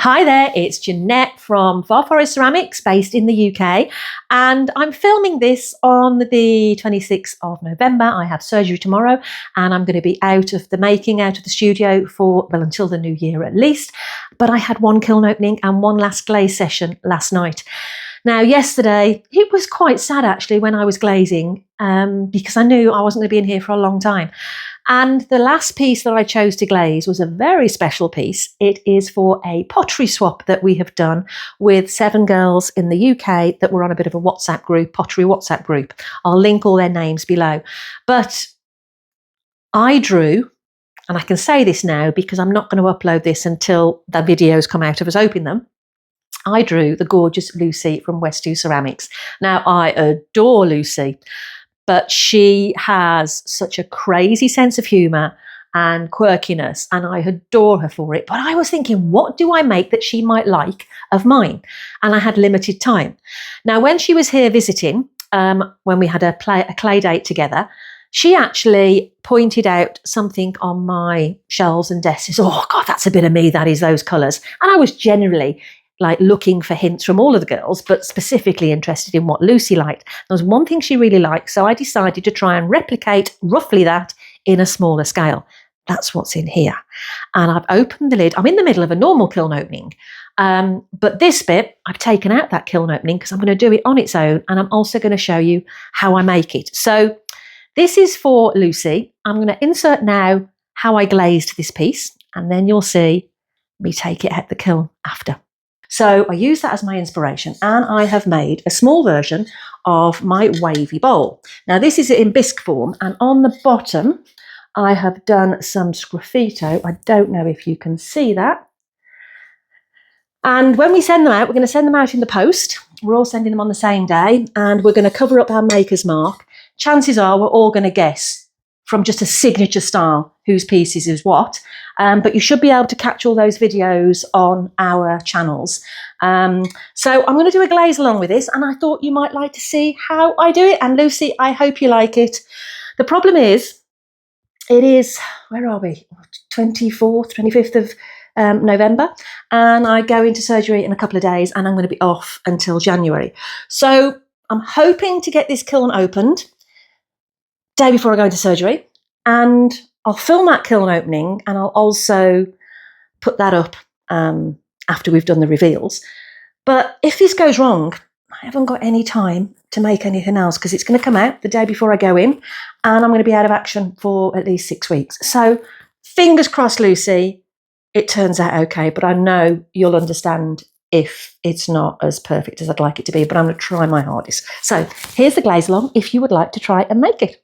Hi there, it's Jeanette from Pottery Ceramics based in the UK, and I'm filming this on the 26th of November. I have surgery tomorrow and I'm going to be out of the studio for, well, until the new year at least. But I had one kiln opening and one last glaze session last night. Now, yesterday, it was quite sad actually when I was glazing because I knew I wasn't going to be in here for a long time. And the last piece that I chose to glaze was a very special piece. It is for a pottery swap that we have done with 7 girls in the UK that were on a bit of a WhatsApp group, pottery WhatsApp group. I'll link all their names below. But I drew, and I can say this now because I'm not going to upload this until the videos come out of us opening them. I drew the gorgeous Lucy from West Ceramics. Now, I adore Lucy, but she has such a crazy sense of humour and quirkiness, and I adore her for it. But I was thinking, what do I make that she might like of mine? And I had limited time. Now, when she was here visiting, when we had a clay date together, she actually pointed out something on my shelves and desks. Oh, God, that's a bit of me, that is, those colours. And I was generally like looking for hints from all of the girls, but specifically interested in what Lucy liked. There was one thing she really liked, so I decided to try and replicate roughly that in a smaller scale. That's what's in here. And I've opened the lid. I'm in the middle of a normal kiln opening, but this bit, I've taken out that kiln opening because I'm going to do it on its own, and I'm also going to show you how I make it. So this is for Lucy. I'm going to insert now how I glazed this piece, and then you'll see me take it out the kiln after. So I use that as my inspiration, and I have made a small version of my wavy bowl. Now this is in bisque form, and on the bottom I have done some sgraffito. I don't know if you can see that. And when we send them out, we're going to send them out in the post. We're all sending them on the same day, and we're going to cover up our maker's mark. Chances are we're all going to guess from just a signature style whose pieces is what. But you should be able to catch all those videos on our channels. So I'm going to do a glaze along with this, and I thought you might like to see how I do it. And Lucy, I hope you like it. The problem is, it is, where are we? 25th of November, and I go into surgery in a couple of days, and I'm going to be off until January. So I'm hoping to get this kiln opened day before I go into surgery, and I'll film that kiln opening, and I'll also put that up after we've done the reveals. But if this goes wrong, I haven't got any time to make anything else because it's going to come out the day before I go in, and I'm going to be out of action for at least 6 weeks. So fingers crossed, Lucy, it turns out okay, but I know you'll understand if it's not as perfect as I'd like it to be, but I'm going to try my hardest. So here's the glaze along if you would like to try and make it.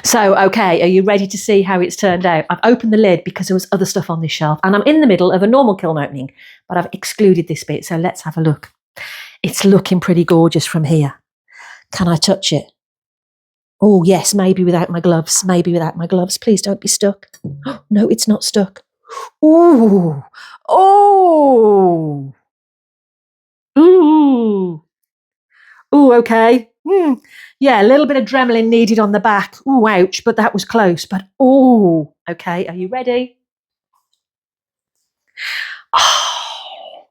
So, okay, are you ready to see how it's turned out? I've opened the lid because there was other stuff on this shelf, and I'm in the middle of a normal kiln opening, but I've excluded this bit, so let's have a look. It's looking pretty gorgeous from here. Can I touch it? Oh, yes, maybe without my gloves. Maybe without my gloves. Please don't be stuck. No, it's not stuck. Ooh. Oh. Ooh. Ooh, okay. Yeah, a little bit of Dremel needed on the back. Ooh, ouch, but that was close. But, ooh. Okay, are you ready? Oh.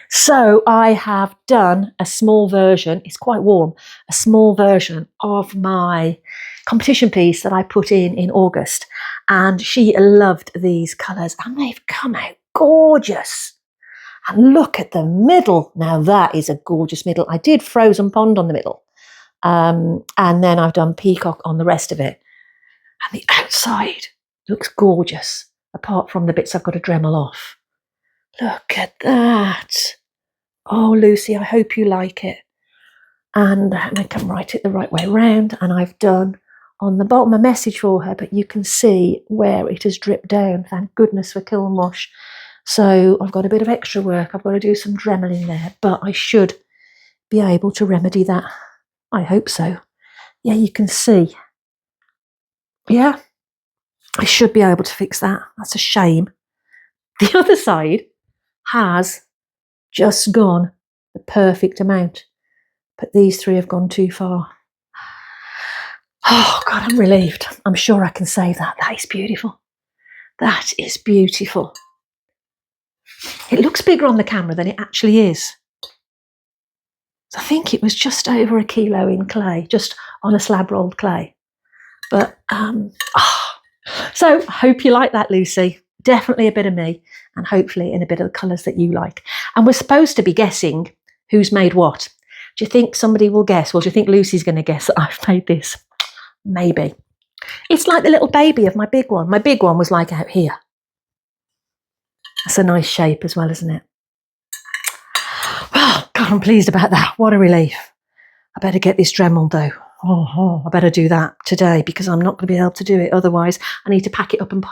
So I have done a small version, it's quite warm, a small version of my competition piece that I put in August. And she loved these colours and they've come out gorgeous. And look at the middle. Now that is a gorgeous middle. I did Frozen Pond on the middle. And then I've done Peacock on the rest of it. And the outside looks gorgeous, apart from the bits I've got to Dremel off. Look at that. Oh, Lucy, I hope you like it. And I can write it the right way around. And I've done on the bottom a message for her, but you can see where it has dripped down. Thank goodness for kiln wash. So I've got a bit of extra work. I've got to do some Dremeling there, but I should be able to remedy that. I hope so. Yeah, you can see. Yeah, I should be able to fix that. That's a shame. The other side has just gone the perfect amount, but these three have gone too far. Oh God, I'm relieved. I'm sure I can save that. That is beautiful. That is beautiful. It looks bigger on the camera than it actually is. I think it was just over 1 kilo in clay, just on a slab rolled clay. But so I hope you like that, Lucy. Definitely a bit of me, and hopefully in a bit of the colours that you like. And we're supposed to be guessing who's made what. Do you think somebody will guess? Well, do you think Lucy's going to guess that I've made this? Maybe. It's like the little baby of my big one. My big one was like out here. That's a nice shape as well, isn't it? Well, God, I'm pleased about that. What a relief. I better get this Dremel though. I better do that today because I'm not going to be able to do it. Otherwise, I need to pack it up and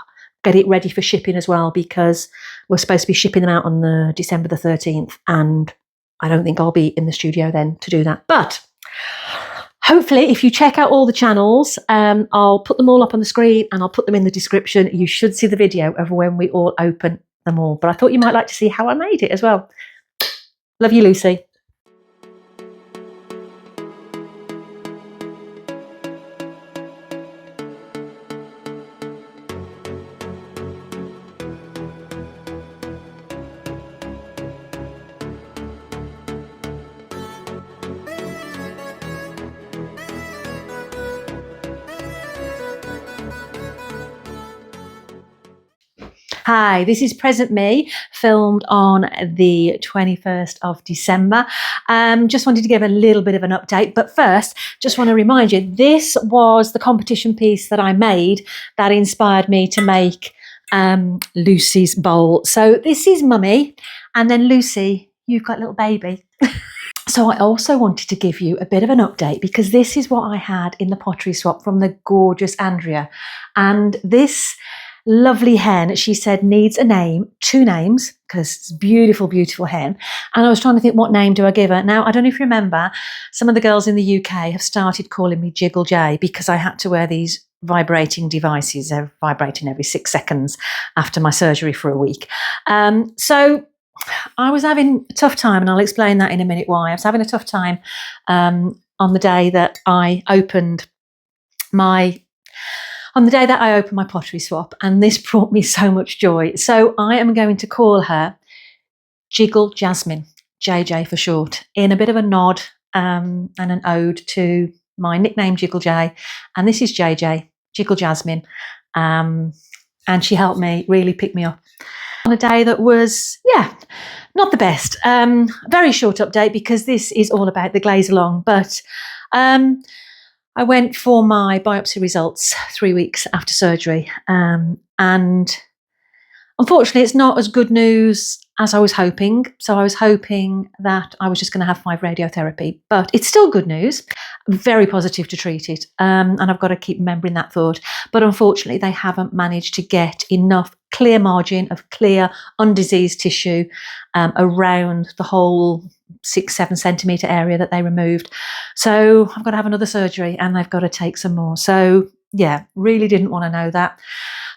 get it ready for shipping as well, because we're supposed to be shipping them out on the December the 13th. And I don't think I'll be in the studio then to do that. But hopefully, if you check out all the channels, I'll put them all up on the screen and I'll put them in the description. You should see the video of when we all open them all. But I thought you might like to see how I made it as well. Love you, Lucy. Hi, this is Present Me, filmed on the 21st of December. Just wanted to give a little bit of an update, but first, just want to remind you, this was the competition piece that I made that inspired me to make Lucy's bowl. So this is Mummy, and then Lucy, you've got little baby. So I also wanted to give you a bit of an update because this is what I had in the pottery swap from the gorgeous Andrea. And this lovely hen, she said, needs a name, 2 names, because it's beautiful, beautiful hen. And I was trying to think, what name do I give her? Now, I don't know if you remember, some of the girls in the UK have started calling me Jiggle J because I had to wear these vibrating devices. They're vibrating every 6 seconds after my surgery for a week. So I was having a tough time, and I'll explain that in a minute why. I was having a tough time on the day that I opened my pottery swap, and this brought me so much joy. So I am going to call her Jiggle Jasmine, JJ for short, in a bit of a nod and an ode to my nickname Jiggle J. And this is JJ, Jiggle Jasmine. And she helped me really pick me up on a day that was, not the best. Very short update because this is all about the glaze-along, but I went for my biopsy results 3 weeks after surgery, and unfortunately it's not as good news as I was hoping. So I was hoping that I was just going to have 5 radiotherapy, but it's still good news. Very positive to treat it. And I've got to keep remembering that thought. But unfortunately, they haven't managed to get enough clear margin of clear, undiseased tissue around the whole 6-7 centimetre area that they removed. So I've got to have another surgery and they've got to take some more. So yeah, really didn't want to know that.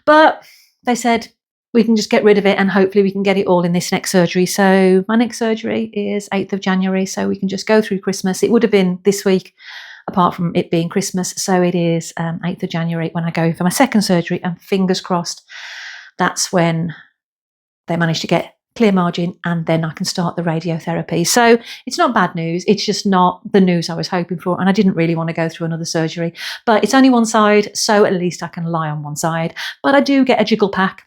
But they said, we can just get rid of it and hopefully we can get it all in this next surgery. So my next surgery is 8th of January. So we can just go through Christmas. It would have been this week, apart from it being Christmas. So it is 8th of January when I go for my second surgery, and fingers crossed, that's when they manage to get clear margin and then I can start the radiotherapy. So it's not bad news. It's just not the news I was hoping for. And I didn't really want to go through another surgery, but it's only one side. So at least I can lie on one side, but I do get a jiggle pack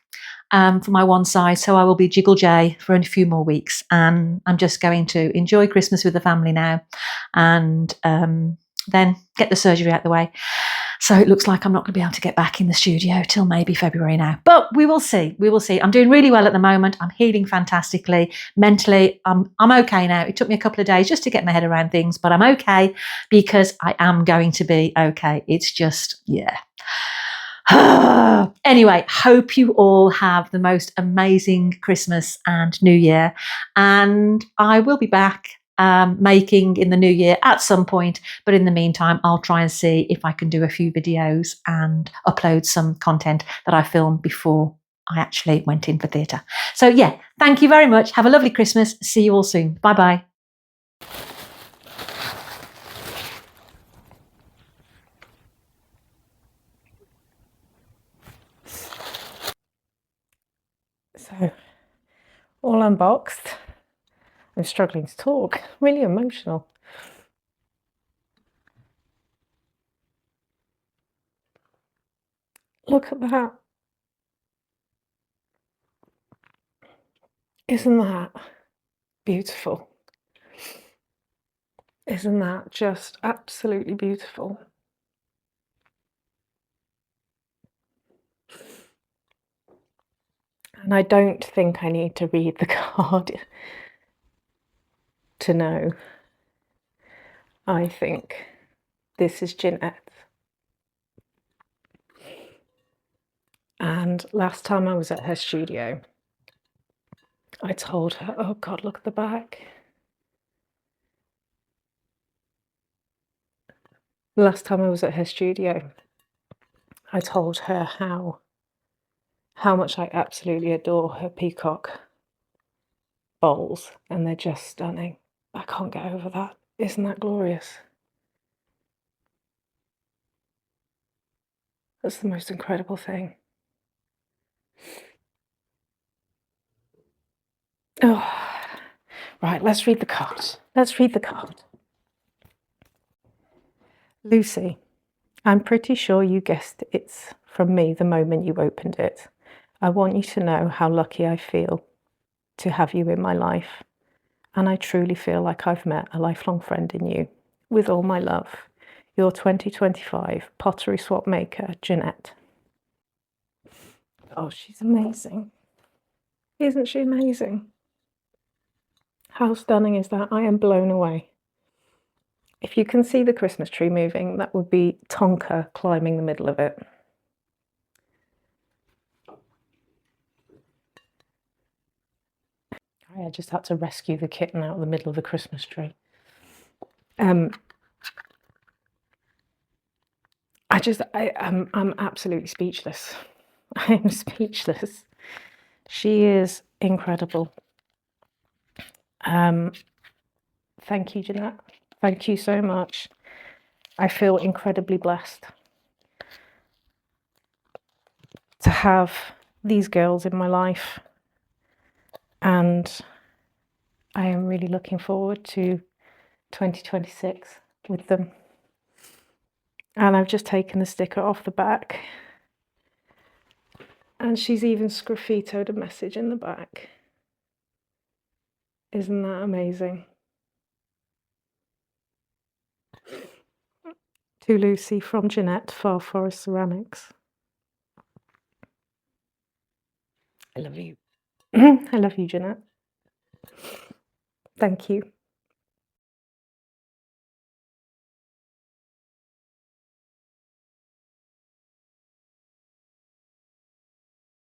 for my one side. So I will be Jiggle J for a few more weeks. And I'm just going to enjoy Christmas with the family now and then get the surgery out of the way. So it looks like I'm not going to be able to get back in the studio till maybe February now. But we will see. We will see. I'm doing really well at the moment. I'm healing fantastically. Mentally, I'm okay now. It took me a couple of days just to get my head around things, but I'm okay because I am going to be okay. It's just, yeah. Anyway, hope you all have the most amazing Christmas and New Year. And I will be back making in the new year at some point. But in the meantime, I'll try and see if I can do a few videos and upload some content that I filmed before I actually went in for theatre. So yeah, thank you very much. Have a lovely Christmas. See you all soon. Bye-bye. So, all unboxed. I'm struggling to talk, really emotional. Look at that. Isn't that beautiful? Isn't that just absolutely beautiful? And I don't think I need to read the card to know. I think this is Jeanette. And last time I was at her studio, I told her, oh God, look at the back. Last time I was at her studio, I told her how much I absolutely adore her peacock bowls, and they're just stunning. I can't get over that. Isn't that glorious? That's the most incredible thing. Oh, right, let's read the card. Let's read the card. Lucy, I'm pretty sure you guessed it's from me the moment you opened it. I want you to know how lucky I feel to have you in my life. And I truly feel like I've met a lifelong friend in you. With all my love, your 2025 pottery swap maker, Jeanette. Oh, she's amazing. Isn't she amazing? How stunning is that? I am blown away. If you can see the Christmas tree moving, that would be Tonka climbing the middle of it. I just had to rescue the kitten out of the middle of the Christmas tree. I'm absolutely speechless. I'm speechless. She is incredible. Thank you, Jeanette. Thank you so much. I feel incredibly blessed to have these girls in my life, and I am really looking forward to 2026 with them. And I've just taken the sticker off the back, and she's even sgraffitoed a message in the back. Isn't that amazing? To Lucy from Jeanette, Far Forest Ceramics. I love you. I love you, Jeanette. Thank you.